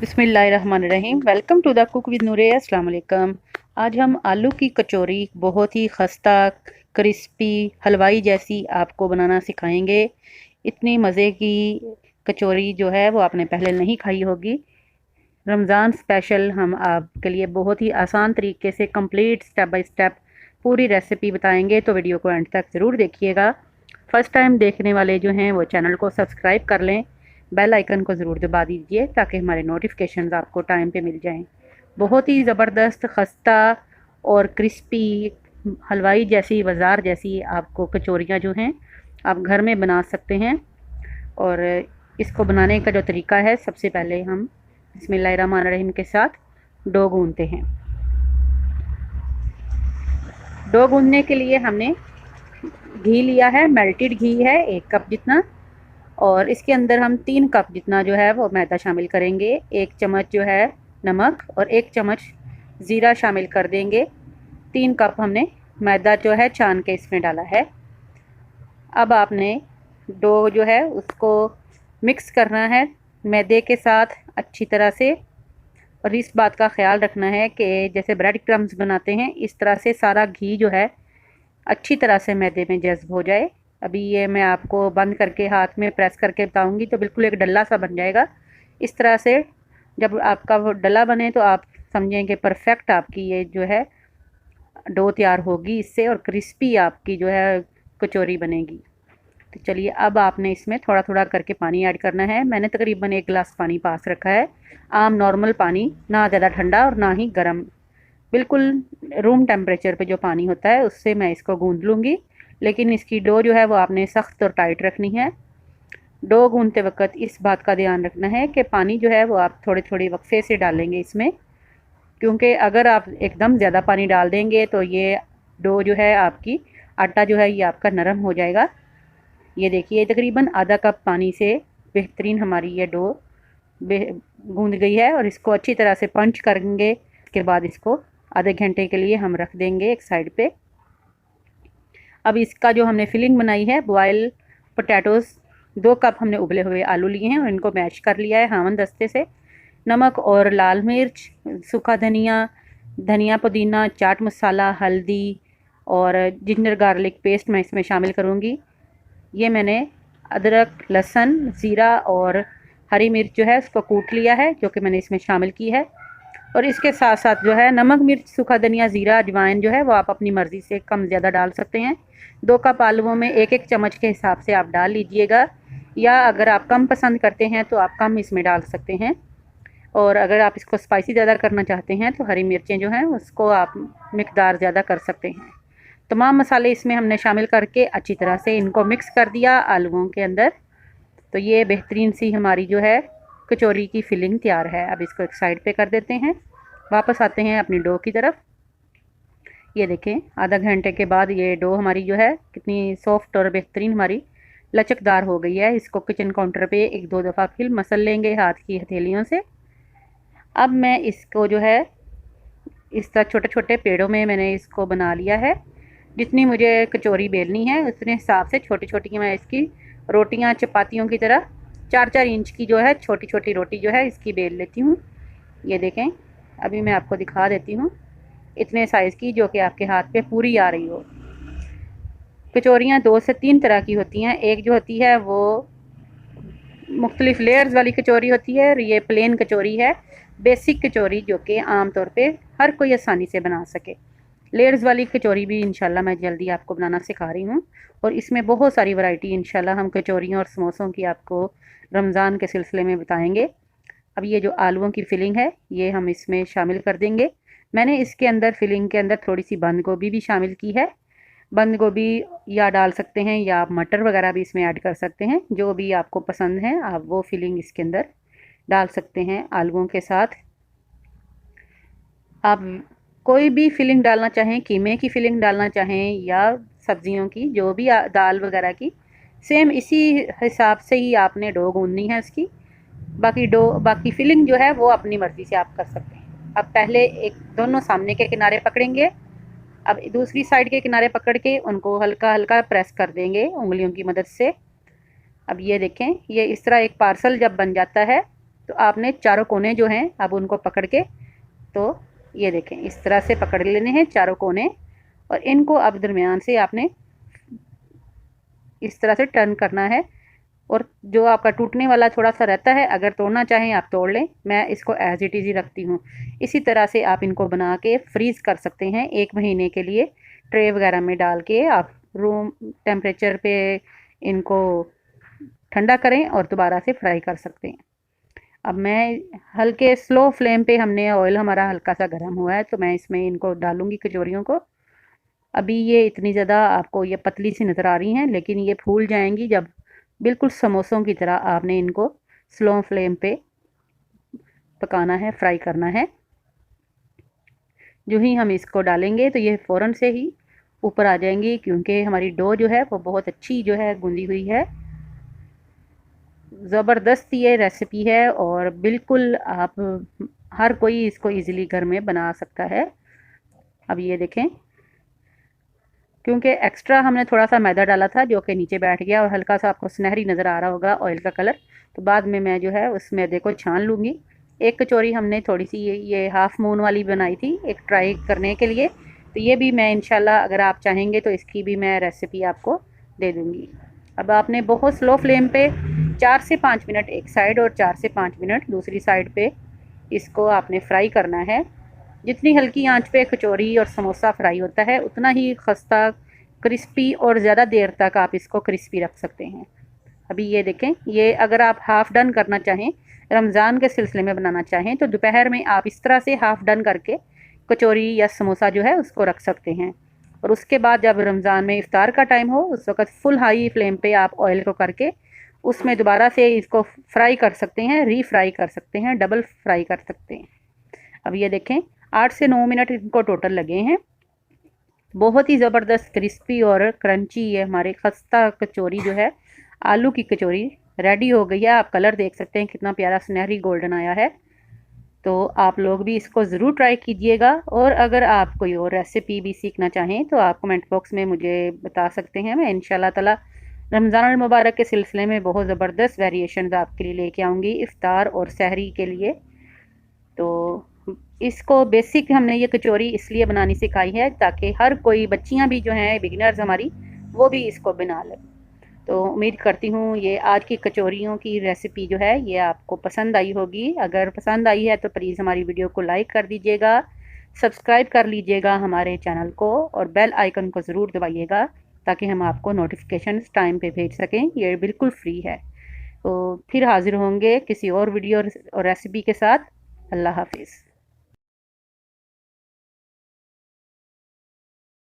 बिस्मिल्लाहिर्रहमानिर्रहीम। Welcome to the cook with Noore. अस्सलाम वालेकुम। आज हम आलू की कचौरी बहुत ही खस्ता क्रिस्पी हलवाई जैसी आपको बनाना सिखाएंगे। इतनी मज़े की कचौरी जो है वो आपने पहले नहीं खाई होगी। रमज़ान स्पेशल हम आपके लिए बहुत ही आसान तरीके से कंप्लीट स्टेप बाय स्टेप पूरी रेसिपी बताएंगे, तो वीडियो को एंड तक ज़रूर देखिएगा। फर्स्ट टाइम देखने वाले जो हैं वो चैनल को सब्सक्राइब कर लें, बेल आइकन को ज़रूर दबा दीजिए ताकि हमारे नोटिफिकेशंस आपको टाइम पे मिल जाएं। बहुत ही ज़बरदस्त खस्ता और क्रिस्पी हलवाई जैसी बाज़ार जैसी आपको कचौरियाँ जो हैं आप घर में बना सकते हैं। और इसको बनाने का जो तरीका है, सबसे पहले हम बिस्मिल्लाहिर्रहमानिर्रहीम के साथ डो गूंदते हैं। डो गूंदने के लिए हमने घी लिया है, मेल्टेड घी है 1 कप जितना, और इसके अंदर हम 3 कप जितना जो है वो मैदा शामिल करेंगे। 1 चम्मच जो है नमक और 1 चम्मच ज़ीरा शामिल कर देंगे। 3 कप हमने मैदा जो है छान के इसमें डाला है। अब आपने डो जो है उसको मिक्स करना है मैदे के साथ अच्छी तरह से, और इस बात का ख्याल रखना है कि जैसे ब्रेड क्रम्स बनाते हैं इस तरह से सारा घी जो है अच्छी तरह से मैदे में जज़्ब हो जाए। अभी ये मैं आपको बंद करके हाथ में प्रेस करके बताऊंगी तो बिल्कुल एक डल्ला सा बन जाएगा। इस तरह से जब आपका वो डला बने तो आप समझें कि परफेक्ट आपकी ये जो है डो तैयार होगी इससे, और क्रिस्पी आपकी जो है कचौरी बनेगी। तो चलिए, अब आपने इसमें थोड़ा थोड़ा करके पानी ऐड करना है। मैंने तकरीबन 1 गिलास पानी पास रखा है, आम नॉर्मल पानी, ना ज़्यादा ठंडा और ना ही गर्म, बिल्कुल रूम टेम्परेचर पे जो पानी होता है उससे मैं इसको गूंद लूँगी। लेकिन इसकी डो जो है वो आपने सख्त और टाइट रखनी है। डो गूंदते वक्त इस बात का ध्यान रखना है कि पानी जो है वो आप थोड़े थोड़े वक्फे से डालेंगे इसमें, क्योंकि अगर आप एकदम ज़्यादा पानी डाल देंगे तो ये डो जो है आपकी आटा जो है ये आपका नरम हो जाएगा। ये देखिए, तकरीबन आधा कप पानी से बेहतरीन हमारी ये डो गूंद गई है, और इसको अच्छी तरह से पंच करेंगे। इसके बाद इसको आधे घंटे के लिए हम रख देंगे एक साइड पे। अब इसका जो हमने फिलिंग बनाई है, बॉयल पोटैटोज़ 2 कप हमने उबले हुए आलू लिए हैं और इनको मैश कर लिया है हावन दस्ते से। नमक और लाल मिर्च, सूखा धनिया, धनिया पुदीना, चाट मसाला, हल्दी और जिंजर गार्लिक पेस्ट मैं इसमें शामिल करूँगी। ये मैंने अदरक, लहसुन, ज़ीरा और हरी मिर्च जो है उसको कूट लिया है, जो कि मैंने इसमें शामिल की है। और इसके साथ साथ जो है नमक, मिर्च, सूखा धनिया, ज़ीरा, अजवाइन जो है वो आप अपनी मर्ज़ी से कम ज़्यादा डाल सकते हैं। 2 कप आलुओं में 1-1 चम्मच के हिसाब से आप डाल लीजिएगा, या अगर आप कम पसंद करते हैं तो आप कम इसमें डाल सकते हैं। और अगर आप इसको स्पाइसी ज़्यादा करना चाहते हैं तो हरी मिर्चें जो हैं उसको आप मिकदार ज़्यादा कर सकते हैं। तमाम मसाले इसमें हमने शामिल करके अच्छी तरह से इनको मिक्स कर दिया आलुओं के अंदर। तो ये बेहतरीन सी हमारी जो है कचौरी की फिलिंग तैयार है। अब इसको एक साइड पे कर देते हैं, वापस आते हैं अपनी डो की तरफ। ये देखें, आधा घंटे के बाद ये डो हमारी जो है कितनी सॉफ्ट और बेहतरीन हमारी लचकदार हो गई है। इसको किचन काउंटर पे 1-2 दफ़ा फिर मसल लेंगे हाथ की हथेलियों से। अब मैं इसको जो है इस तरह छोटे छोटे पेड़ों में मैंने इसको बना लिया है। जितनी मुझे कचौरी बेलनी है उतने हिसाब से छोटी छोटी मैं इसकी रोटियां चपातियों की तरह 4-4 इंच की जो है छोटी छोटी रोटी जो है इसकी बेल लेती हूँ। ये देखें, अभी मैं आपको दिखा देती हूँ इतने साइज़ की, जो कि आपके हाथ पे पूरी आ रही हो। कचौरियाँ 2 से 3 तरह की होती हैं। एक जो होती है वो मुख्तलिफ लेयर्स वाली कचौरी होती है, और ये प्लेन कचौरी है, बेसिक कचौरी, जो कि आम तौर पे हर कोई आसानी से बना सके। लेयर्स वाली कचौरी भी इंशाल्लाह मैं जल्दी आपको बनाना सिखा रही हूँ, और इसमें बहुत सारी वैरायटी इंशाल्लाह हम कचौरियों और समोसों की आपको रमज़ान के सिलसिले में बताएंगे। अब ये जो आलूओं की फिलिंग है ये हम इसमें शामिल कर देंगे। मैंने इसके अंदर फिलिंग के अंदर थोड़ी सी बंद गोभी भी शामिल की है। बंद गोभी या डाल सकते हैं, या आप मटर वगैरह भी इसमें ऐड कर सकते हैं, जो भी आपको पसंद है आप वो फिलिंग इसके अंदर डाल सकते हैं आलूओं के साथ। आप कोई भी फिलिंग डालना चाहें, कीमे की फिलिंग डालना चाहें या सब्जियों की, जो भी दाल वगैरह की, सेम इसी हिसाब से ही आपने डो गूंदनी है इसकी। बाकी फिलिंग जो है वो अपनी मर्ज़ी से आप कर सकते हैं। अब पहले एक दोनों सामने के किनारे पकड़ेंगे, अब दूसरी साइड के किनारे पकड़ के उनको हल्का हल्का प्रेस कर देंगे उंगलियों की मदद से। अब ये देखें, ये इस तरह एक पार्सल जब बन जाता है तो आपने चारों कोने जो हैं अब उनको पकड़ के, तो ये देखें इस तरह से पकड़ लेने हैं चारों कोने, और इनको अब दरमियान से आपने इस तरह से टर्न करना है। और जो आपका टूटने वाला थोड़ा सा रहता है, अगर तोड़ना चाहें आप तोड़ लें, मैं इसको एज इट इज़ ही रखती हूँ। इसी तरह से आप इनको बना के फ्रीज़ कर सकते हैं 1 महीने के लिए। ट्रे वगैरह में डाल के आप रूम टेम्परेचर पे इनको ठंडा करें और दोबारा से फ्राई कर सकते हैं। अब मैं हल्के स्लो फ्लेम पे, हमने ऑयल हमारा हल्का सा गर्म हुआ है, तो मैं इसमें इनको डालूँगी कचौरियों को। अभी ये इतनी ज़्यादा आपको ये पतली सी नज़र आ रही हैं, लेकिन ये फूल जाएंगी जब बिल्कुल समोसों की तरह आपने इनको स्लो फ्लेम पे पकाना है, फ्राई करना है। जो ही हम इसको डालेंगे तो ये फ़ौरन से ही ऊपर आ जाएंगी, क्योंकि हमारी डो जो है वो बहुत अच्छी जो है गूंदी हुई है। ज़बरदस्त ये रेसिपी है और बिल्कुल आप हर कोई इसको इजीली घर में बना सकता है। अब ये देखें, क्योंकि एक्स्ट्रा हमने थोड़ा सा मैदा डाला था जो कि नीचे बैठ गया और हल्का सा आपको सुनहरी नज़र आ रहा होगा ऑयल का कलर, तो बाद में मैं जो है उस मैदे को छान लूँगी। एक कचौरी हमने थोड़ी सी ये हाफ़ मून वाली बनाई थी एक ट्राई करने के लिए, तो ये भी मैं इंशाल्लाह अगर आप चाहेंगे तो इसकी भी मैं रेसिपी आपको दे दूँगी। अब आपने बहुत स्लो फ्लेम पे 4 से 5 मिनट एक साइड और 4 से 5 मिनट दूसरी साइड पे इसको आपने फ्राई करना है। जितनी हल्की आंच पे कचौरी और समोसा फ्राई होता है, उतना ही खस्ता क्रिस्पी और ज़्यादा देर तक आप इसको क्रिस्पी रख सकते हैं। अभी ये देखें, ये अगर आप हाफ़ डन करना चाहें, रमज़ान के सिलसिले में बनाना चाहें, तो दोपहर में आप इस तरह से हाफ़ डन करके कचौरी या समोसा जो है उसको रख सकते हैं। और उसके बाद जब रमज़ान में इफ्तार का टाइम हो, उस वक़्त फुल हाई फ्लेम पे आप ऑयल को करके उसमें दोबारा से इसको फ्राई कर सकते हैं, री-फ्राई कर सकते हैं, डबल फ्राई कर सकते हैं। अब ये देखें 8 से 9 मिनट इनको टोटल लगे हैं। बहुत ही ज़बरदस्त क्रिस्पी और क्रंची ये हमारे खस्ता कचौरी जो है, आलू की कचौरी रेडी हो गई है। आप कलर देख सकते हैं कितना प्यारा सुनहरी गोल्डन आया है। तो आप लोग भी इसको ज़रूर ट्राई कीजिएगा, और अगर आप कोई और रेसिपी भी सीखना चाहें तो आप कमेंट बॉक्स में मुझे बता सकते हैं। मैं इंशाल्लाह ताला रमज़ान मुबारक के सिलसिले में बहुत ज़बरदस्त वेरिएशंस आपके लिए लेके आऊँगी इफ़्तार और सहरी के लिए। तो इसको बेसिक हमने ये कचौरी इसलिए बनानी सिखाई है ताकि हर कोई, बच्चियां भी जो हैं बिगिनर्स हमारी, वो भी इसको बना लें। तो उम्मीद करती हूँ ये आज की कचौरियों की रेसिपी जो है ये आपको पसंद आई होगी। अगर पसंद आई है तो प्लीज़ हमारी वीडियो को लाइक कर दीजिएगा, सब्सक्राइब कर लीजिएगा हमारे चैनल को, और बेल आइकन को ज़रूर दबाइएगा ताकि हम आपको नोटिफिकेशन टाइम पे भेज सकें। ये बिल्कुल फ्री है। तो फिर हाज़िर होंगे किसी और वीडियो और रेसिपी के साथ। अल्लाह हाफिज़।